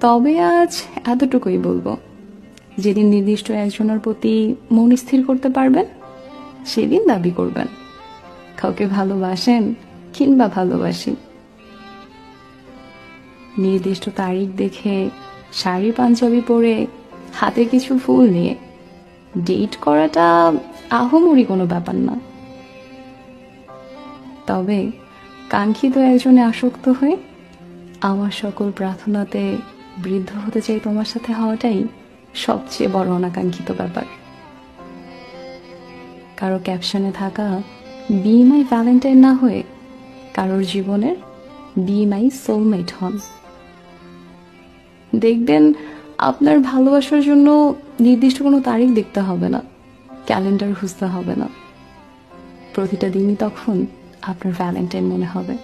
তবে আজ এতটুকুই বলবো, যেদিন নির্দিষ্ট একজনের প্রতি মন স্থির করতে পারবেন সেদিন দাবি করবেন কাউকে ভালোবাসেন কিংবা ভালোবাসি। নির্দিষ্ট তারিখ দেখে শাড়ি পাঞ্জাবি পরে হাতে কিছু ফুল নিয়ে ডেট করাটা আহামরি কোনো ব্যাপার না। তবে কাঙ্ক্ষিত একজনে আসক্ত হয়ে আমার সকল প্রার্থনাতে বৃদ্ধ হতে চাই তোমার সাথে হওয়াটাই সবচেয়ে বড় অনাকাঙ্ক্ষিত ব্যাপার। কারো ক্যাপশনে থাকা বি মাই ভ্যালেন্টাইন না হয়ে কারোর জীবনের বি মাই সোলমেট হন। দেখবেন আপনার ভালোবাসার জন্য নির্দিষ্ট কোনো তারিখ দেখতে হবে না, ক্যালেন্ডার খুঁজতে হবে না। প্রতিটা দিনই তখন আপনার ভ্যালেন্টাইন মনে হবে।